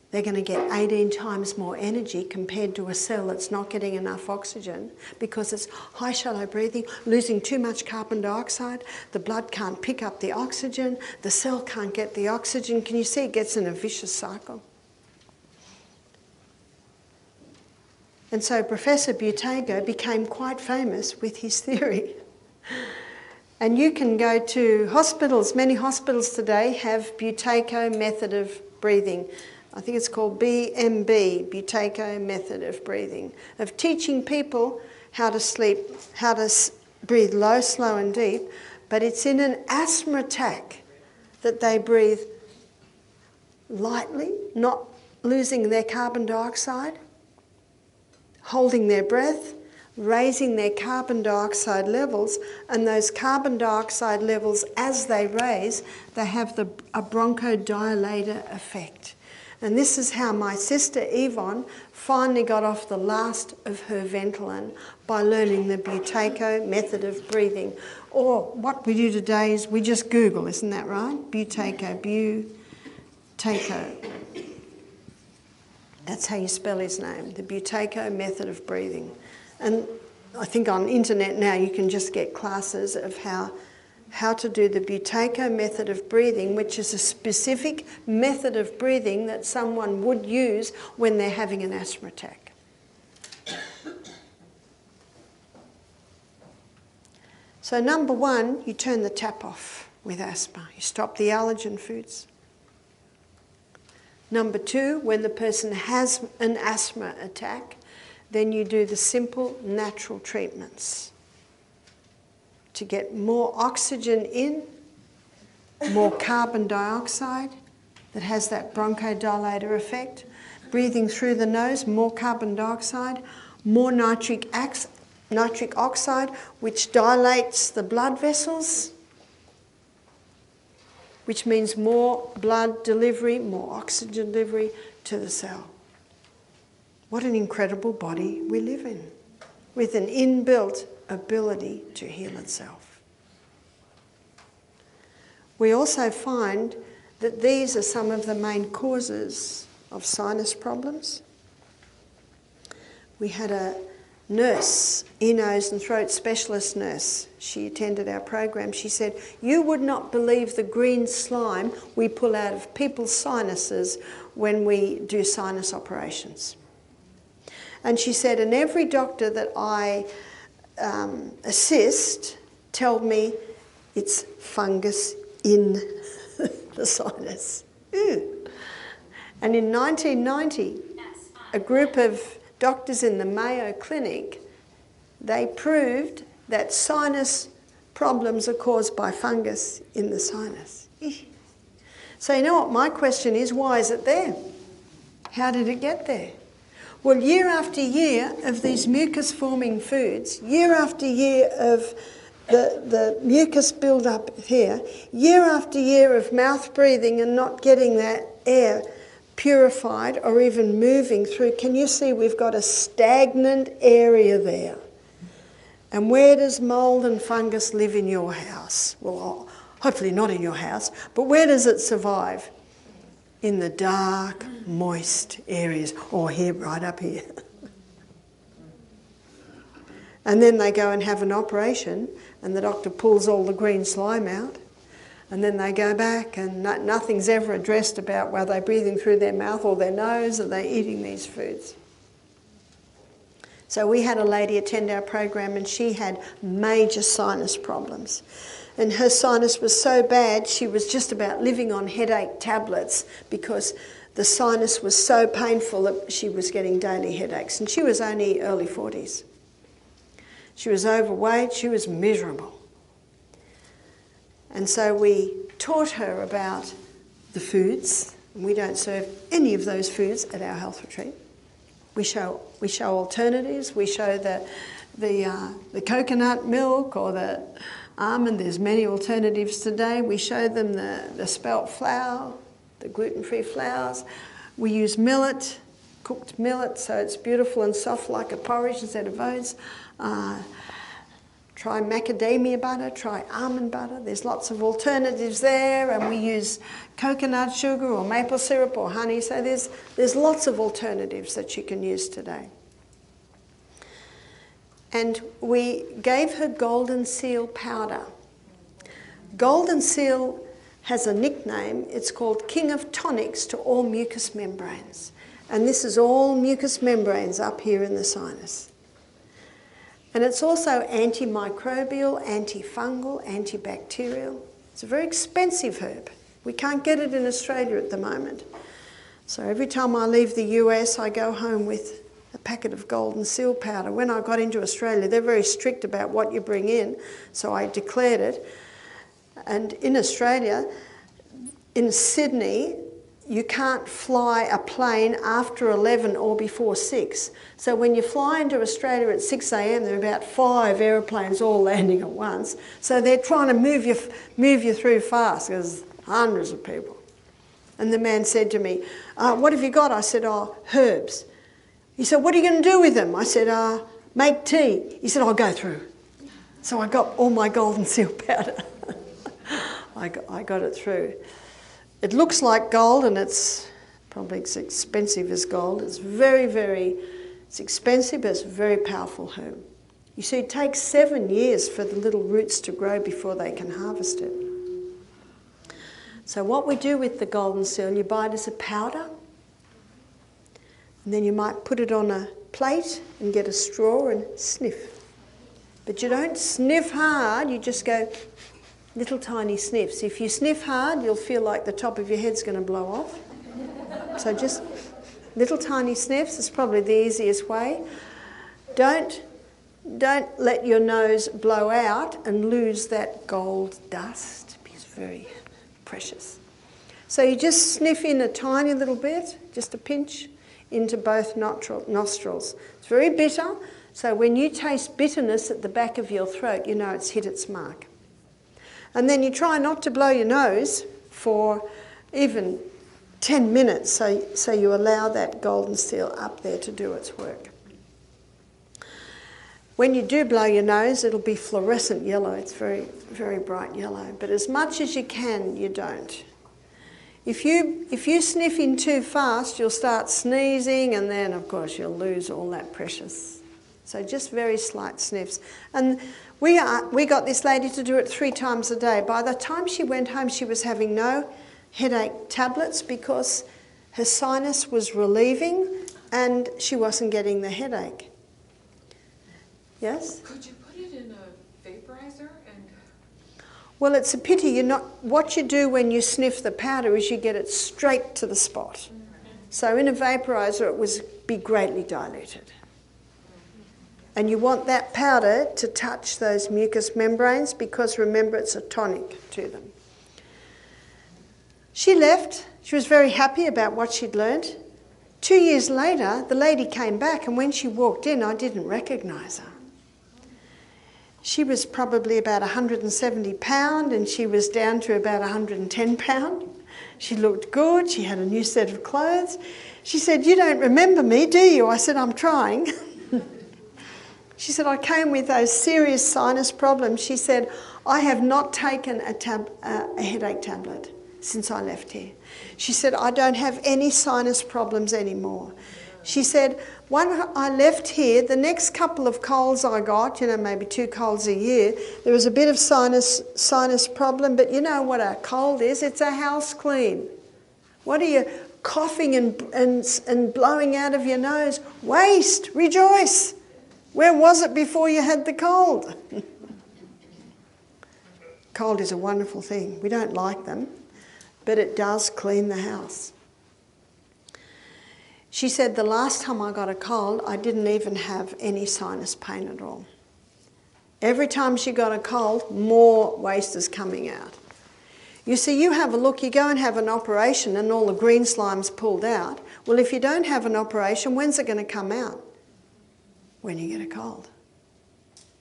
they're going to get 18 times more energy compared to a cell that's not getting enough oxygen, because it's high shallow breathing, losing too much carbon dioxide. The blood can't pick up the oxygen. The cell can't get the oxygen. Can you see it gets in a vicious cycle? And so Professor Buteyko became quite famous with his theory. And you can go to hospitals. Many hospitals today have Buteyko method of breathing. I think it's called BMB, Buteyko method of breathing, of teaching people how to sleep, how to breathe low, slow and deep, but it's in an asthma attack that they breathe lightly, not losing their carbon dioxide, holding their breath, raising their carbon dioxide levels, and those carbon dioxide levels, as they raise, they have a bronchodilator effect. And this is how my sister Yvonne finally got off the last of her Ventolin, by learning the Buteyko method of breathing. Or what we do today is we just Google, isn't that right? Buteyko. That's how you spell his name, the Buteyko method of breathing. And I think on the internet now you can just get classes of how to do the Buteyko method of breathing, which is a specific method of breathing that someone would use when they're having an asthma attack. So number one, you turn the tap off with asthma. You stop the allergen foods. Number two, when the person has an asthma attack, then you do the simple natural treatments to get more oxygen in, more carbon dioxide that has that bronchodilator effect, breathing through the nose, more carbon dioxide, more nitric oxide, which dilates the blood vessels, which means more blood delivery, more oxygen delivery to the cell. What an incredible body we live in, with an inbuilt ability to heal itself. We also find that these are some of the main causes of sinus problems. We had a nurse, ear, nose and throat specialist nurse. She attended our program. She said, "You would not believe the green slime we pull out of people's sinuses when we do sinus operations." And she said, and every doctor that I assist told me it's fungus in the sinus. Ew. And in 1990, a group of doctors in the Mayo Clinic, they proved that sinus problems are caused by fungus in the sinus. So you know what my question is, why is it there? How did it get there? Well, year after year of these mucus-forming foods, year after year of the mucus build-up here, year after year of mouth breathing and not getting that air purified or even moving through, can you see we've got a stagnant area there? And where does mould and fungus live in your house? Well, hopefully not in your house, but where does it survive? In the dark, moist areas, or here, right up here. And then they go and have an operation and the doctor pulls all the green slime out, and then they go back and nothing's ever addressed about whether they're breathing through their mouth or their nose or they're eating these foods. So we had a lady attend our program and she had major sinus problems. And her sinus was so bad, she was just about living on headache tablets because the sinus was so painful that she was getting daily headaches. And she was only early 40s. She was overweight, she was miserable. And so we taught her about the foods. And we don't serve any of those foods at our health retreat. We show alternatives. We show the coconut milk or the almond. There's many alternatives today. We show them the spelt flour, the gluten-free flours. We use millet, cooked millet, so it's beautiful and soft like a porridge instead of oats. Try macadamia butter, try almond butter. There's lots of alternatives there, and we use coconut sugar or maple syrup or honey. So there's lots of alternatives that you can use today. And we gave her golden seal powder. Golden seal has a nickname. It's called King of Tonics to all mucous membranes. And this is all mucous membranes up here in the sinus. And it's also antimicrobial, antifungal, antibacterial. It's a very expensive herb. We can't get it in Australia at the moment. So every time I leave the US, I go home with a packet of golden seal powder. When I got into Australia, they're very strict about what you bring in, so I declared it. And in Australia, in Sydney, you can't fly a plane after 11 or before 6. So when you fly into Australia at 6 a.m, there are about 5 aeroplanes all landing at once. So they're trying to move you through fast. There's hundreds of people. And the man said to me, what have you got? I said, oh, herbs. He said, what are you going to do with them? I said, make tea. He said, I'll go through. So I got all my golden seal powder. I got it through. It looks like gold, and it's probably as expensive as gold. It's it's expensive, but it's a very powerful herb. You see, it takes 7 years for the little roots to grow before they can harvest it. So what we do with the golden seal, you buy it as a powder, and then you might put it on a plate and get a straw and sniff. But you don't sniff hard, you just go little tiny sniffs. If you sniff hard, you'll feel like the top of your head's going to blow off. So just little tiny sniffs is probably the easiest way. Don't let your nose blow out and lose that gold dust, because it's very precious. So you just sniff in a tiny little bit, just a pinch, into both nostrils. It's very bitter, so when you taste bitterness at the back of your throat, you know it's hit its mark. And then you try not to blow your nose for even 10 minutes, so you allow that golden seal up there to do its work. When you do blow your nose, it'll be fluorescent yellow. It's very, very bright yellow. But as much as you can, you don't. If you sniff in too fast, you'll start sneezing, and then, of course, you'll lose all that precious. So just very slight sniffs. And we got this lady to do it 3 times a day. By the time she went home, she was having no headache tablets because her sinus was relieving and she wasn't getting the headache. Yes? Could you put it in a vaporizer and... Well, it's a pity. What you do when you sniff the powder is you get it straight to the spot. So in a vaporizer, it would be greatly diluted. And you want that powder to touch those mucous membranes because, remember, it's a tonic to them. She left. She was very happy about what she'd learnt. 2 years later, the lady came back, and when she walked in, I didn't recognise her. She was probably about 170 pound, and she was down to about 110 pound. She looked good. She had a new set of clothes. She said, "You don't remember me, do you?" I said, "I'm trying." She said, "I came with those serious sinus problems." She said, "I have not taken a headache tablet since I left here." She said, "I don't have any sinus problems anymore." She said, "When I left here, the next couple of colds I got, maybe 2 colds a year, there was a bit of sinus problem, but you know what a cold is? It's a house clean. What are you coughing and blowing out of your nose? Waste, rejoice. Where was it before you had the cold?" Cold is a wonderful thing. We don't like them, but it does clean the house. She said, "The last time I got a cold, I didn't even have any sinus pain at all. Every time she got a cold, more waste is coming out." You see, you have a look, you go and have an operation and all the green slime's pulled out. Well, if you don't have an operation, when's it going to come out? When you get a cold.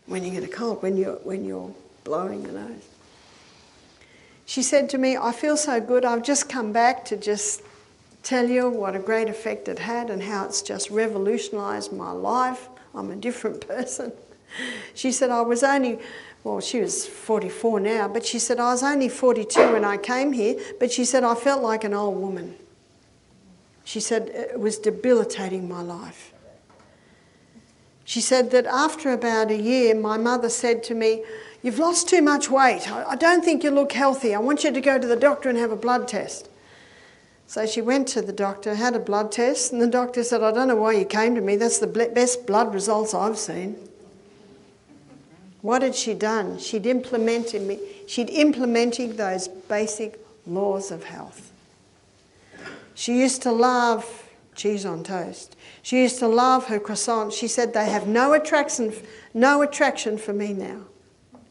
When you get a cold, when you're blowing the nose. She said to me, "I feel so good, I've just come back to just tell you what a great effect it had and how it's just revolutionised my life. I'm a different person." She said, she was 44 now, but she said, "I was only 42 when I came here, but she said, I felt like an old woman." She said, "It was debilitating my life." She said that after about a year, my mother said to me, "You've lost too much weight. I don't think you look healthy. I want you to go to the doctor and have a blood test." So she went to the doctor, had a blood test, and the doctor said, "I don't know why you came to me. That's the best blood results I've seen." What had she done? She'd implemented those basic laws of health. She used to laugh cheese on toast. She used to love her croissants. She said they have no attraction for me now,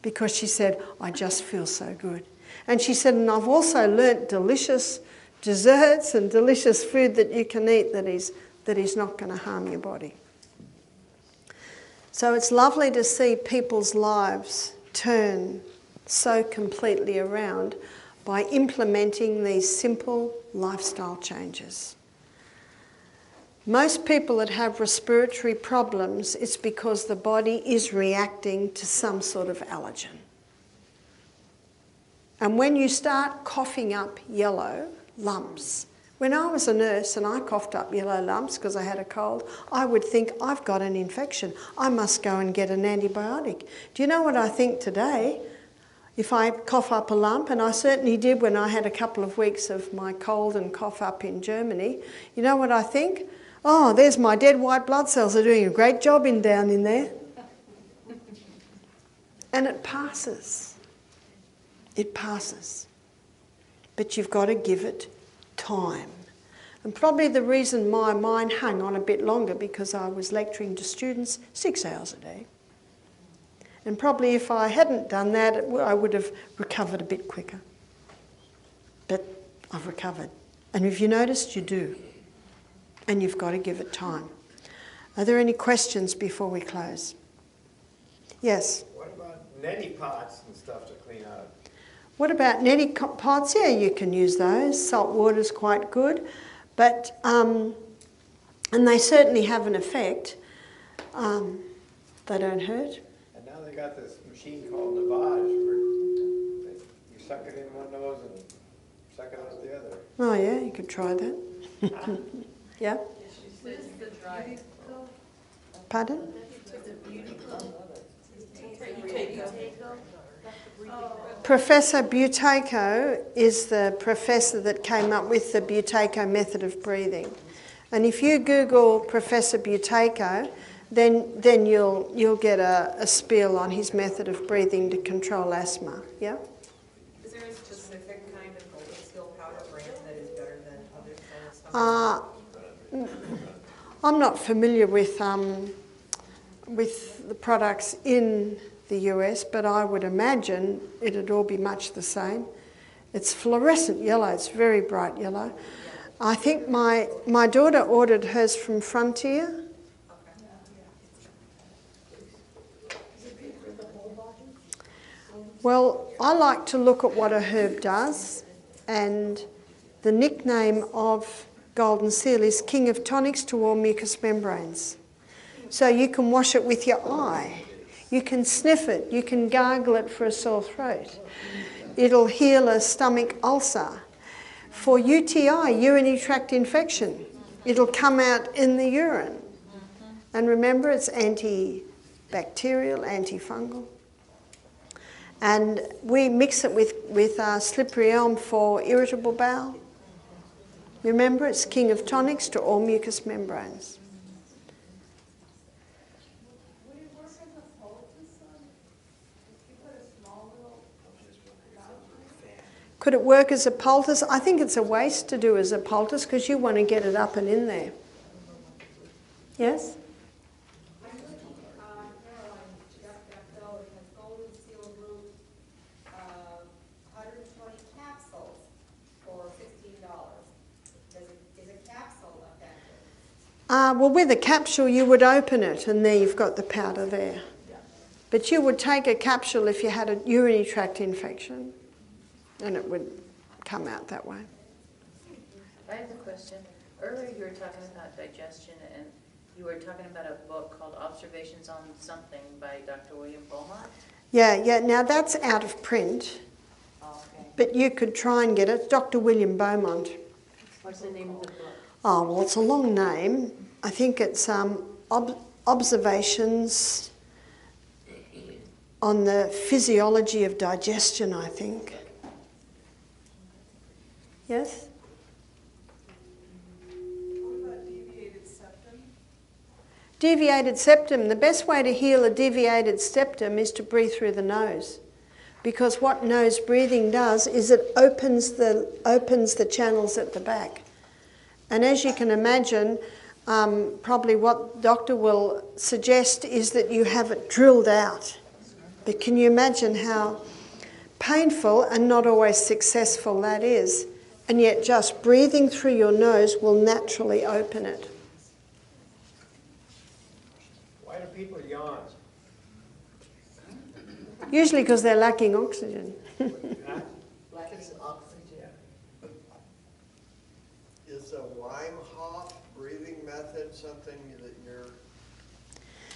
because she said, I just feel so good. And she said, and I've also learnt delicious desserts and delicious food that you can eat that is not going to harm your body. So it's lovely to see people's lives turn so completely around by implementing these simple lifestyle changes. Most people that have respiratory problems, it's because the body is reacting to some sort of allergen. And when you start coughing up yellow lumps, when I was a nurse and I coughed up yellow lumps because I had a cold, I would think, I've got an infection. I must go and get an antibiotic. Do you know what I think today? If I cough up a lump, and I certainly did when I had a couple of weeks of my cold and cough up in Germany, you know what I think? Oh, there's my dead white blood cells. They're doing a great job down in there. And it passes. It passes. But you've got to give it time. And probably the reason my mind hung on a bit longer, because I was lecturing to students 6 hours a day. And probably if I hadn't done that, I would have recovered a bit quicker. But I've recovered. And if you noticed, you do. And you've got to give it time. Are there any questions before we close? Yes? What about neti pots and stuff to clean out? What about neti pots? Yeah, you can use those. Salt water's quite good. But, and they certainly have an effect. They don't hurt. And now they got this machine called lavage where you suck it in one nose and suck it out the other. Oh yeah, you could try that. Yeah? What is the dry? Pardon? Professor Buteyko is the professor that came up with the Buteyko method of breathing. And if you Google Professor Buteyko, then you'll get a spiel on his method of breathing to control asthma. Yeah? Is there a specific kind of golden seal powder brand that is better than others? I'm not familiar with the products in the US, but I would imagine it'd all be much the same. It's fluorescent yellow, it's very bright yellow. I think my daughter ordered hers from Frontier. Well, I like to look at what a herb does, and the nickname of Golden Seal is King of Tonics to all mucous membranes. So you can wash it with your eye. You can sniff it. You can gargle it for a sore throat. It'll heal a stomach ulcer. For UTI, urinary tract infection, it'll come out in the urine. And remember, it's antibacterial, antifungal. And we mix it with slippery elm for irritable bowel. Remember, it's King of Tonics to all mucous membranes. Could it work as a poultice? I think it's a waste to do as a poultice because you want to get it up and in there. Yes? Golden seal root, 120 capsules for $16. Is a capsule effective? Well, with a capsule you would open it and there you've got the powder there. But you would take a capsule if you had a urinary tract infection and it would come out that way. I have a question. Earlier you were talking about digestion and you were talking about a book called Observations on Something by Dr. William Beaumont. Yeah, now that's out of print, but you could try and get it. Dr. William Beaumont. What's the name of the book? Oh, well, it's a long name. I think it's Observations on the Physiology of Digestion, I think. Yes? What about deviated septum? Deviated septum. The best way to heal a deviated septum is to breathe through the nose. Because what nose breathing does is it opens the channels at the back. And as you can imagine, probably what the doctor will suggest is that you have it drilled out. But can you imagine how painful and not always successful that is? And yet just breathing through your nose will naturally open it. Why do people yawn? Usually because they're lacking oxygen. Lack of oxygen. Is the Wim Hof breathing method something that you're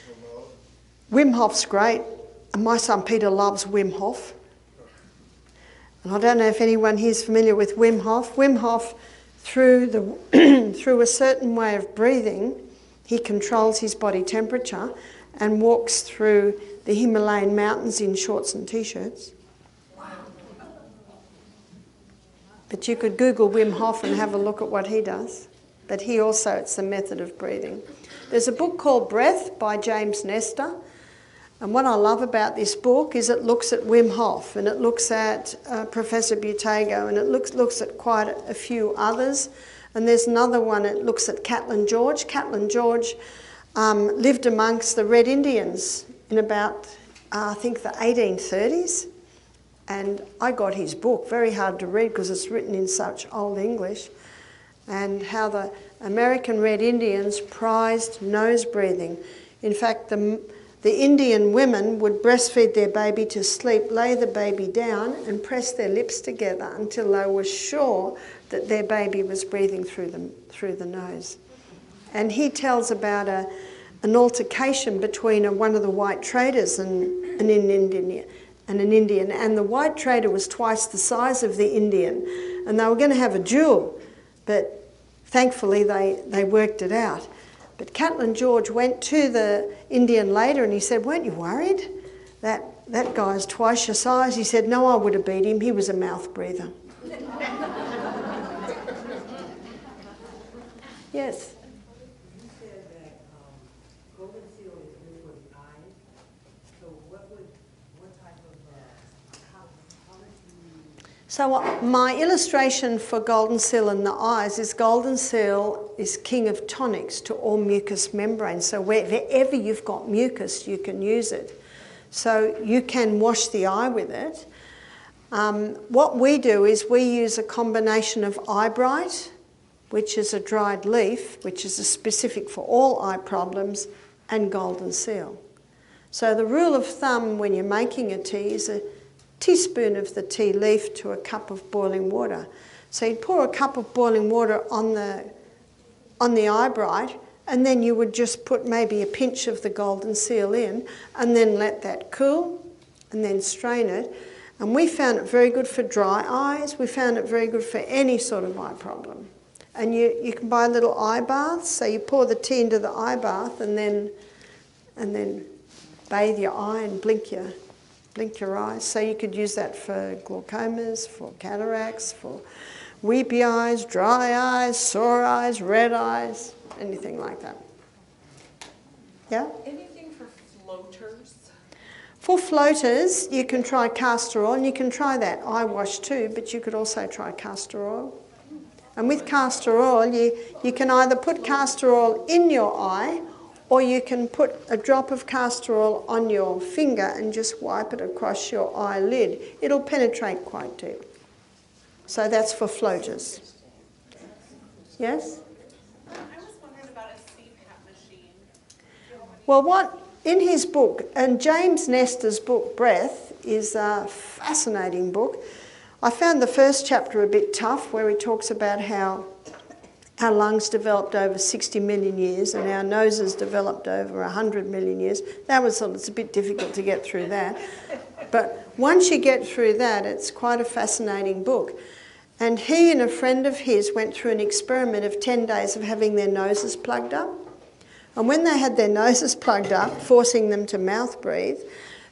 promote? Wim Hof's great. And my son Peter loves Wim Hof. And I don't know if anyone here is familiar with Wim Hof. Wim Hof, through a certain way of breathing, he controls his body temperature and walks through the Himalayan mountains in shorts and t-shirts. But you could Google Wim Hof and have a look at what he does. But he also, it's the method of breathing. There's a book called Breath by James Nestor. And what I love about this book is it looks at Wim Hof and it looks at Professor Buteyko and it looks at quite a few others. And there's another one, it looks at Catlin George. Catlin George lived amongst the Red Indians in about, I think, the 1830s. And I got his book, very hard to read because it's written in such old English, and how the American Red Indians prized nose breathing. In fact, the Indian women would breastfeed their baby to sleep, lay the baby down and press their lips together until they were sure that their baby was breathing through the nose. And he tells about an altercation between one of the white traders and an Indian. And the white trader was twice the size of the Indian. And they were going to have a duel, but thankfully they worked it out. But Catlin George went to the Indian later and he said, "Weren't you worried? That guy's twice your size." He said, "No, I would have beat him. He was a mouth breather." Yes? You said that golden seal is good for the eyes. So what type of, how did you... So my illustration for golden seal in the eyes is golden seal is king of tonics to all mucous membranes. So wherever you've got mucus, you can use it. So you can wash the eye with it. What we do is we use a combination of eye bright, which is a dried leaf, which is a specific for all eye problems, and golden seal. So the rule of thumb when you're making a tea is a teaspoon of the tea leaf to a cup of boiling water. So you'd pour a cup of boiling water on the eye bright, and then you would just put maybe a pinch of the golden seal in, and then let that cool, and then strain it. And we found it very good for dry eyes. We found it very good for any sort of eye problem. And you can buy little eye baths, so you pour the tea into the eye bath and then bathe your eye and blink your eyes. So you could use that for glaucomas, for cataracts, for weepy eyes, dry eyes, sore eyes, red eyes, anything like that. Yeah? Anything for floaters? For floaters, you can try castor oil, and you can try that eye wash too, but you could also try castor oil. And with castor oil, you can either put castor oil in your eye, or you can put a drop of castor oil on your finger and just wipe it across your eyelid. It'll penetrate quite deep. So that's for floaters. Yes? I was wondering about a CPAP machine. Well, in his book, and James Nestor's book, Breath, is a fascinating book. I found the first chapter a bit tough, where he talks about how our lungs developed over 60 million years and our noses developed over 100 million years. It's a bit difficult to get through that. But once you get through that, it's quite a fascinating book. And he and a friend of his went through an experiment of 10 days of having their noses plugged up. And when they had their noses plugged up, forcing them to mouth breathe,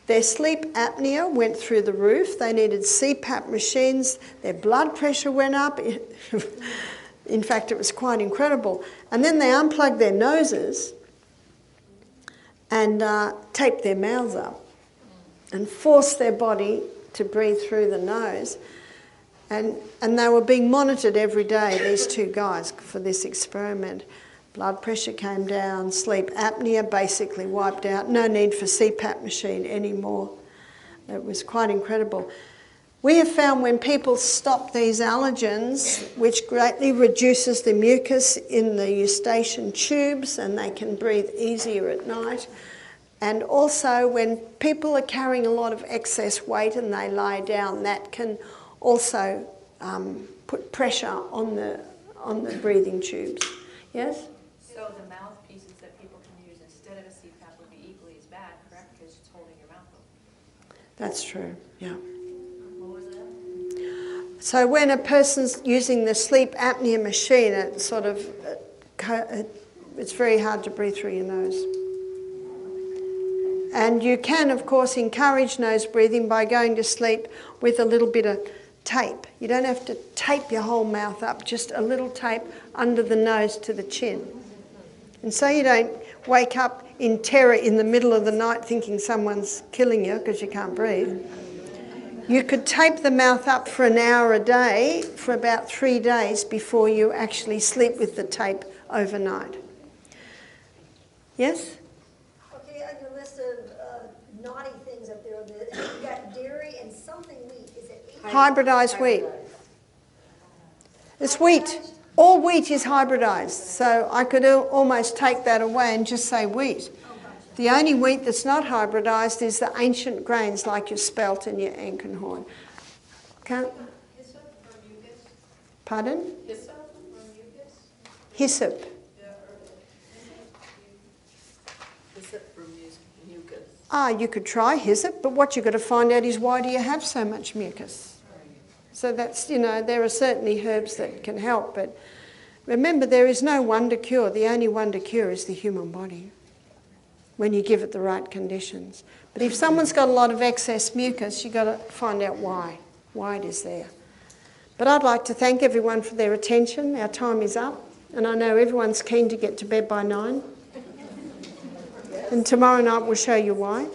their sleep apnea went through the roof. They needed CPAP machines. Their blood pressure went up. In fact, it was quite incredible. And then they unplugged their noses and taped their mouths up and forced their body to breathe through the nose. And they were being monitored every day, these two guys, for this experiment. Blood pressure came down, sleep apnea basically wiped out, no need for CPAP machine anymore. It was quite incredible. We have found when people stop these allergens, which greatly reduces the mucus in the eustachian tubes, and they can breathe easier at night. And also when people are carrying a lot of excess weight and they lie down, that can also put pressure on the breathing tubes. Yes? So the mouthpieces that people can use instead of a CPAP would be equally as bad, correct? Because it's holding your mouth open. That's true, yeah. What was that? So when a person's using the sleep apnea machine, it sort of, it's very hard to breathe through your nose. And you can, of course, encourage nose breathing by going to sleep with a little bit of tape. You don't have to tape your whole mouth up, just a little tape under the nose to the chin. And so you don't wake up in terror in the middle of the night thinking someone's killing you because you can't breathe. You could tape the mouth up for an hour a day for about 3 days before you actually sleep with the tape overnight. Yes? Okay, on your list of naughty things up there, you got dairy and something wheat. Is it Hybridized wheat. It's wheat. All wheat is hybridized. So I could almost take that away and just say wheat. The only wheat that's not hybridized is the ancient grains like your spelt and your Enkenhorn. Can't? Hyssop or mucus? Pardon? Hyssop or mucus? Hyssop. Hyssop for mucus. You could try hyssop, but what you've got to find out is why do you have so much mucus? So that's, there are certainly herbs that can help, but remember there is no wonder cure. The only wonder cure is the human body when you give it the right conditions. But if someone's got a lot of excess mucus, you've got to find out why it is there. But I'd like to thank everyone for their attention. Our time is up, and I know everyone's keen to get to bed by 9. And tomorrow night we'll show you why.